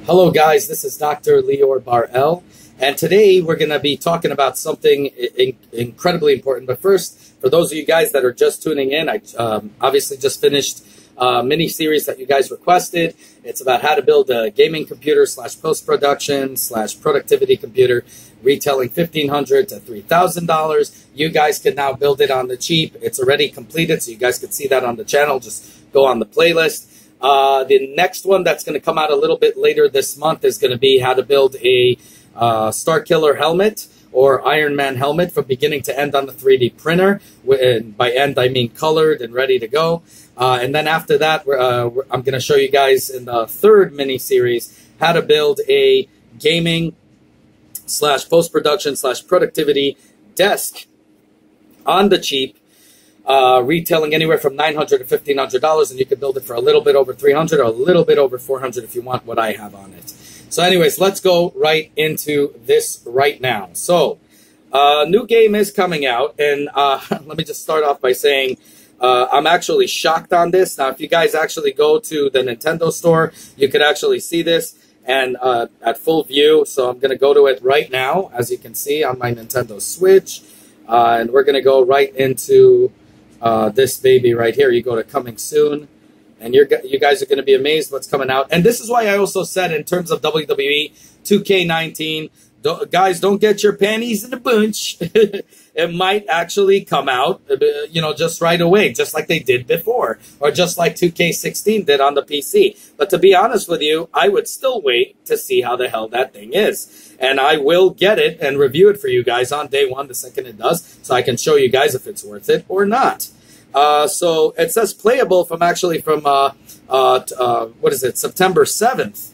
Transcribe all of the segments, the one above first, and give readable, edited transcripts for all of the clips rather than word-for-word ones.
Hello guys, this is Dr. Lior Bar-El, and today we're going to be talking about something incredibly important. But first, for those of you guys that are just tuning in, I obviously just finished a mini-series that you guys requested. It's about how to build a gaming computer / post-production / productivity computer, retailing $1,500 to $3,000. You guys can now build it on the cheap. It's already completed, so you guys can see that on the channel. Just go on the playlist. The next one that's going to come out a little bit later this month is going to be how to build a Star Killer helmet or Iron Man helmet from beginning to end on the 3D printer. And by end, I mean colored and ready to go. And then after that, I'm going to show you guys in the third mini-series how to build a gaming / post-production / productivity desk on the cheap. Retailing anywhere from $900 to $1,500, and you can build it for a little bit over $300 or a little bit over $400 if you want what I have on it. So anyways, let's go right into this right now. So, new game is coming out, and let me just start off by saying I'm actually shocked on this. Now, if you guys actually go to the Nintendo store, you could actually see this and at full view. So I'm going to go to it right now, as you can see on my Nintendo Switch, and we're going to go right into this baby right here. You go to coming soon, and you guys are going to be amazed what's coming out. And this is why I also said in terms of WWE 2K19, guys, don't get your panties in a bunch. It might actually come out, just right away, just like they did before, or just like 2K16 did on the PC. But to be honest with you, I would still wait to see how the hell that thing is. And I will get it and review it for you guys on day one, the second it does, so I can show you guys if it's worth it or not. So it says playable from what is it, September 7th.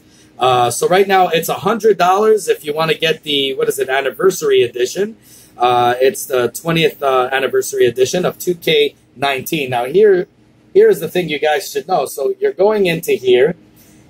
So right now it's $100 if you want to get the, anniversary edition. It's the 20th anniversary edition of 2K19. Now here's the thing you guys should know. So you're going into here,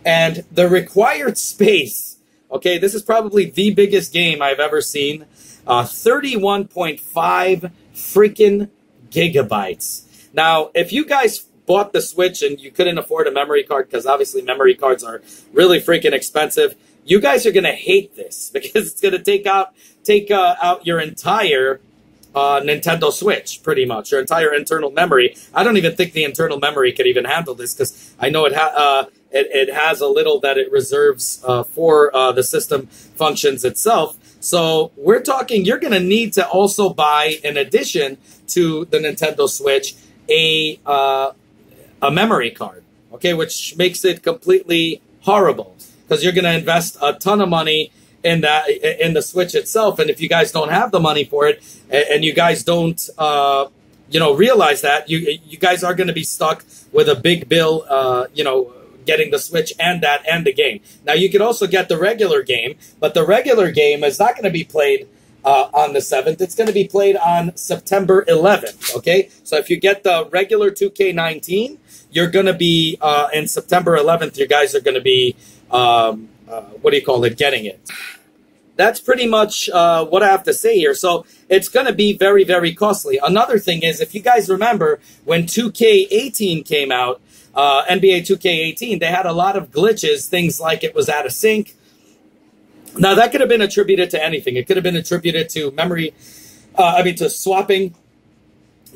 and the required space, okay, this is probably the biggest game I've ever seen. 31.5 freaking gigabytes. Now, if you guys bought the Switch and you couldn't afford a memory card, because obviously memory cards are really freaking expensive, you guys are going to hate this because it's going to take out your entire Nintendo Switch, pretty much, your entire internal memory. I don't even think the internal memory could even handle this, because I know it has a little that it reserves for the system functions itself. So we're talking, you're going to need to also buy, in addition to the Nintendo Switch, a memory card, okay, which makes it completely horrible, because you're going to invest a ton of money in the Switch itself. And if you guys don't have the money for it, and you guys don't realize that, you guys are going to be stuck with a big bill, getting the Switch and the game. Now, you could also get the regular game, but the regular game is not going to be played on the 7th. It's going to be played on September 11th, okay? So if you get the regular 2K19, you're going to be, in September 11th, you guys are going to be, getting it. That's pretty much what I have to say here. So it's going to be very, very costly. Another thing is, if you guys remember, when 2K18 came out, NBA 2K18, they had a lot of glitches, things like it was out of sync. Now, that could have been attributed to anything. It could have been attributed to memory, to swapping.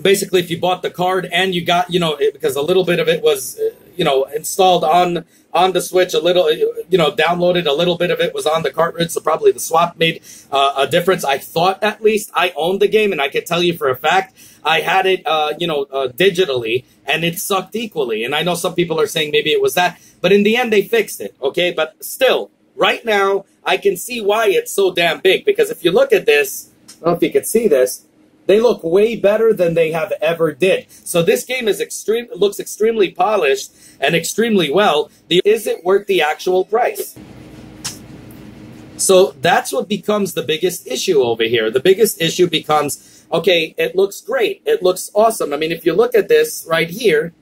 Basically, if you bought the card and you got, because a little bit of it was, installed on the Switch, a little, downloaded, a little bit of it was on the cartridge, so probably the swap made a difference. I thought, at least. I owned the game, and I can tell you for a fact, I had it, digitally, and it sucked equally. And I know some people are saying maybe it was that, but in the end, they fixed it, okay? But still, right now, I can see why it's so damn big, because if you look at this, I don't know if you can see this, they look way better than they have ever did. So this game is looks extremely polished and extremely well. Is it worth the actual price? So that's what becomes the biggest issue over here. The biggest issue becomes, okay, it looks great. It looks awesome. I mean, if you look at this right here,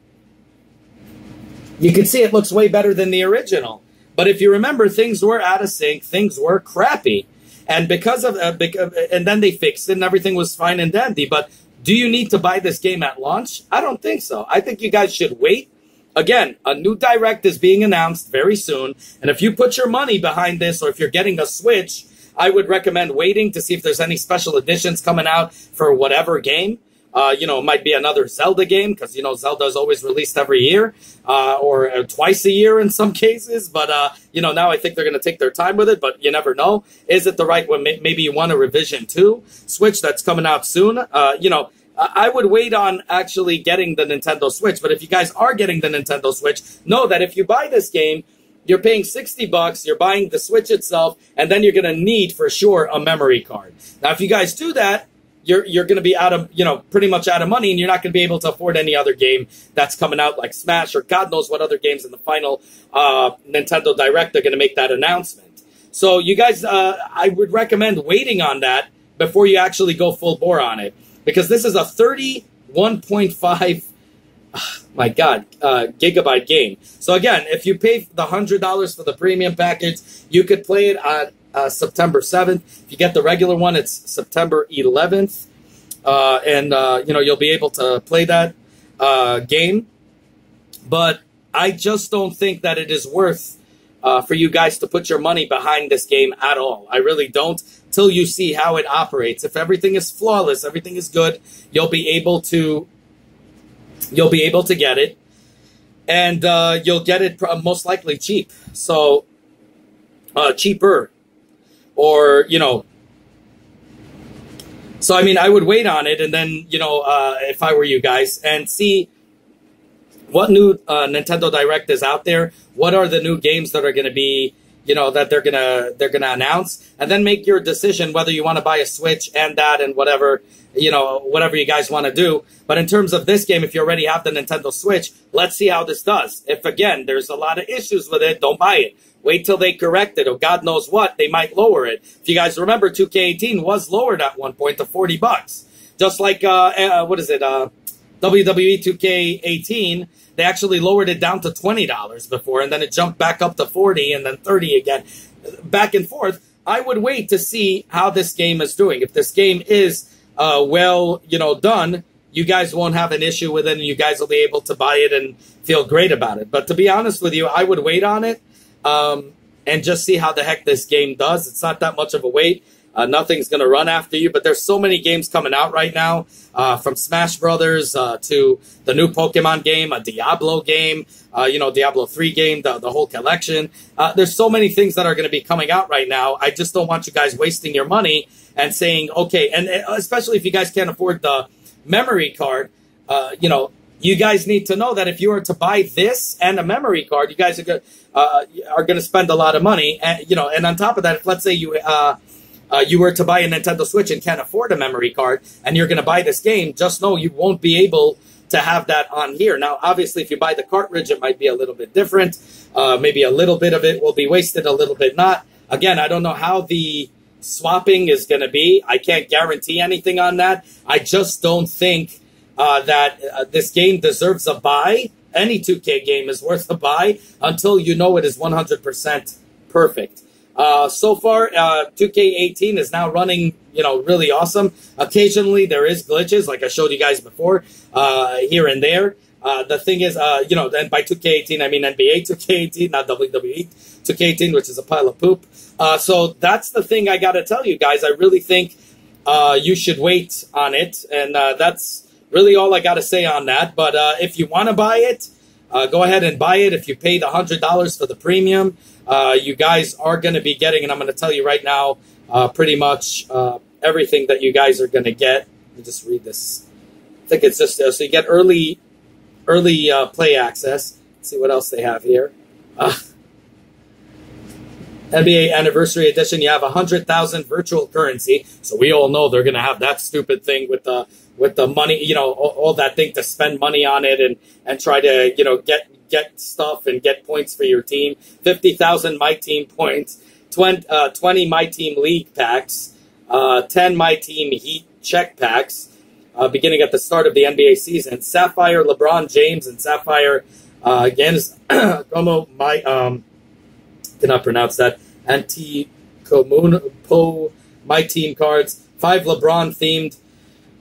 you can see it looks way better than the original. But if you remember, things were out of sync. Things were crappy. And and then they fixed it and everything was fine and dandy. But do you need to buy this game at launch? I don't think so. I think you guys should wait again, a new Direct is being announced very soon. And if you put your money behind this, or if you're getting a Switch, I would recommend waiting to see if there's any special editions coming out for whatever game. It might be another Zelda game because, Zelda's always released every year or twice a year in some cases. But, now I think they're going to take their time with it. But you never know. Is it the right one? Maybe you want a Revision 2 Switch that's coming out soon. I would wait on actually getting the Nintendo Switch. But if you guys are getting the Nintendo Switch, know that if you buy this game, you're paying $60, you're buying the Switch itself, and then you're going to need, for sure, a memory card. Now, if you guys do that, you're going to be out of, pretty much out of money, and you're not going to be able to afford any other game that's coming out, like Smash, or God knows what other games in the final Nintendo Direct are going to make that announcement. So you guys, I would recommend waiting on that before you actually go full bore on it, because this is a 31.5 my God, gigabyte game. So again, if you pay the $100 for the premium package, you could play it on September 7th. If you get the regular one, it's September 11th. You'll be able to play that game. But I just don't think that it is worth for you guys to put your money behind this game at all. I really don't, till you see how it operates. If everything is flawless, everything is good, you'll be able to get it, and you'll get it most likely cheap. So, cheaper, or, So, I mean, I would wait on it, and then, if I were you guys, and see what new Nintendo Direct is out there. What are the new games that are going to be, that they're gonna announce, and then make your decision whether you want to buy a Switch and that and whatever, whatever you guys want to do. But in terms of this game, if you already have the Nintendo Switch, let's see how this does. If again there's a lot of issues with it, don't buy it. Wait till they correct it, or God knows what, they might lower it. If you guys remember, 2K18 was lowered at one point to $40, just like WWE 2K18. They actually lowered it down to $20 before, and then it jumped back up to $40 and then $30 again, back and forth. I would wait to see how this game is doing. If this game is done, you guys won't have an issue with it, and you guys will be able to buy it and feel great about it. But to be honest with you, I would wait on it and just see how the heck this game does. It's not that much of a wait. Nothing's going to run after you, but there's so many games coming out right now, from Smash Brothers to the new Pokemon game, a Diablo game, Diablo 3 game, the whole collection. There's so many things that are going to be coming out right now. I just don't want you guys wasting your money and saying, okay, and especially if you guys can't afford the memory card, you guys need to know that if you are to buy this and a memory card, you guys are going to spend a lot of money. And on top of that, if let's say you were to buy a Nintendo Switch and can't afford a memory card, and you're going to buy this game, just know you won't be able to have that on here. Now, obviously, if you buy the cartridge, it might be a little bit different. Maybe a little bit of it will be wasted, a little bit not. Again, I don't know how the swapping is going to be. I can't guarantee anything on that. I just don't think that this game deserves a buy. Any 2K game is worth a buy until you know it is 100% perfect. So far, 2K18 is now running, really awesome. Occasionally, there is glitches, like I showed you guys before, here and there. The thing is, and by 2K18, I mean NBA 2K18, not WWE 2K18, which is a pile of poop. So that's the thing I got to tell you guys. I really think you should wait on it, and that's really all I got to say on that. But if you want to buy it, go ahead and buy it. If you pay the $100 for the premium, you guys are going to be getting, and I'm going to tell you right now, pretty much everything that you guys are going to get. Let me just read this. I think it's just, so you get early play access. Let's see what else they have here. NBA Anniversary Edition, you have 100,000 virtual currency. So we all know they're going to have that stupid thing with the money, all that thing to spend money on it and try to, get stuff and get points for your team. 50,000 My Team points, 20 My Team League packs, 10 My Team Heat check packs, beginning at the start of the NBA season. Sapphire LeBron James and Sapphire, again, como cannot pronounce that. Anti-Comuno My Team cards. 5 LeBron themed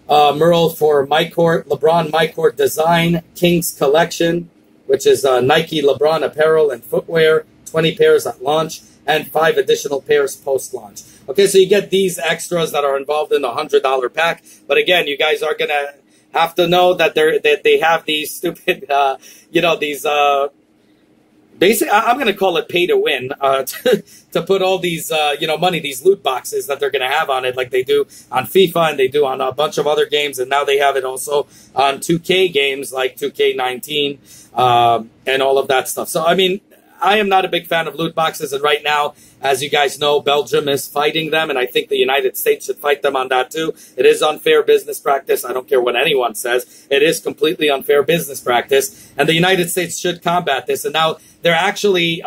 Merle for My Court, LeBron My Court design, Kings collection. which is Nike, LeBron apparel and footwear, 20 pairs at launch, and 5 additional pairs post-launch. Okay, so you get these extras that are involved in the $100 pack. But again, you guys are going to have to know that they have these stupid, these basically, I'm going to call it pay to win, to put all these, money, these loot boxes that they're going to have on it, like they do on FIFA and they do on a bunch of other games. And now they have it also on 2K games like 2K19 and all of that stuff. So, I mean, I am not a big fan of loot boxes. And right now, as you guys know, Belgium is fighting them. And I think the United States should fight them on that too. It is unfair business practice. I don't care what anyone says. It is completely unfair business practice. And the United States should combat this. And now they're actually,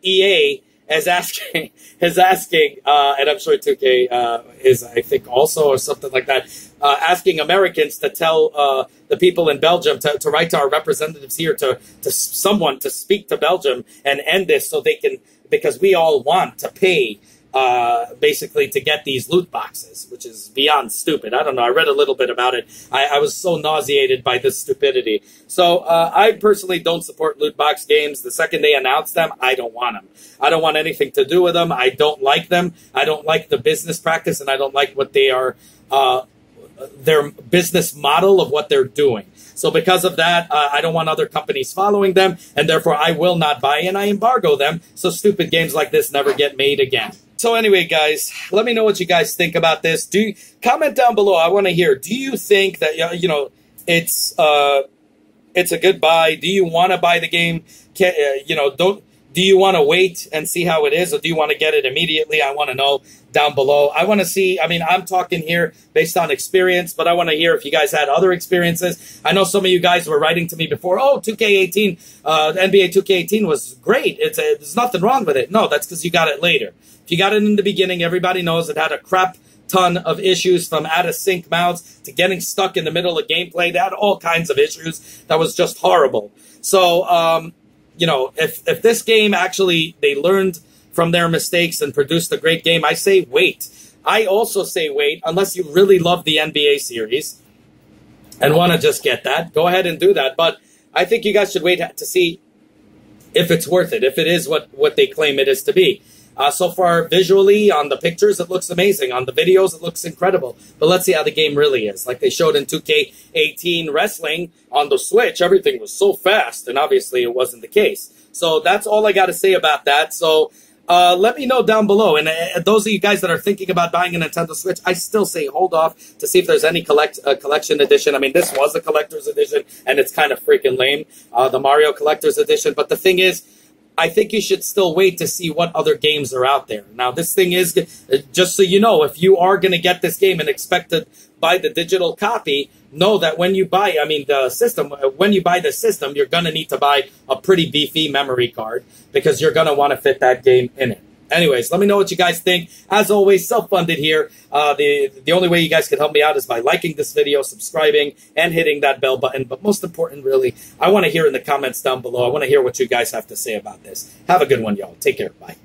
EA is asking, and I'm sure 2K is, I think, also or something like that, asking Americans to tell the people in Belgium to write to our representatives here, to someone to speak to Belgium and end this so they can, because we all want to pay basically to get these loot boxes, which is beyond stupid. I don't know. I read a little bit about it. I was so nauseated by this stupidity. So I personally don't support loot box games. The second they announce them, I don't want them. I don't want anything to do with them. I don't like them. I don't like the business practice, and I don't like what they are, their business model of what they're doing. So because of that, I don't want other companies following them, and therefore I will not buy and I embargo them so stupid games like this never get made again. So anyway, guys, let me know what you guys think about this. Comment down below. I want to hear. Do you think that it's a good buy? Do you want to buy the game? Do you want to wait and see how it is, or do you want to get it immediately? I want to know down below. I want to see, I mean, I'm talking here based on experience, but I want to hear if you guys had other experiences. I know some of you guys were writing to me before, oh, 2K18, NBA 2K18 was great. There's nothing wrong with it. No, that's because you got it later. If you got it in the beginning, everybody knows it had a crap ton of issues, from out of sync mounts to getting stuck in the middle of gameplay. They had all kinds of issues that was just horrible. So, if this game actually, they learned from their mistakes and produced a great game, I say wait. I also say wait, unless you really love the NBA series and want to just get that. Go ahead and do that. But I think you guys should wait to see if it's worth it, if it is what they claim it is to be. So far, visually, on the pictures, it looks amazing. On the videos, it looks incredible. But let's see how the game really is. Like they showed in 2K18 Wrestling on the Switch, everything was so fast, and obviously it wasn't the case. So that's all I got to say about that. So let me know down below. And those of you guys that are thinking about buying a Nintendo Switch, I still say hold off to see if there's any collection edition. I mean, this was a collector's edition, and it's kind of freaking lame, the Mario collector's edition. But the thing is, I think you should still wait to see what other games are out there. Now, this thing is, just so you know, if you are going to get this game and expect to buy the digital copy, know that when you buy, when you buy the system, you're going to need to buy a pretty beefy memory card because you're going to want to fit that game in it. Anyways, let me know what you guys think. As always, self-funded here. The only way you guys can help me out is by liking this video, subscribing, and hitting that bell button. But most important, really, I want to hear in the comments down below. I want to hear what you guys have to say about this. Have a good one, y'all. Take care. Bye.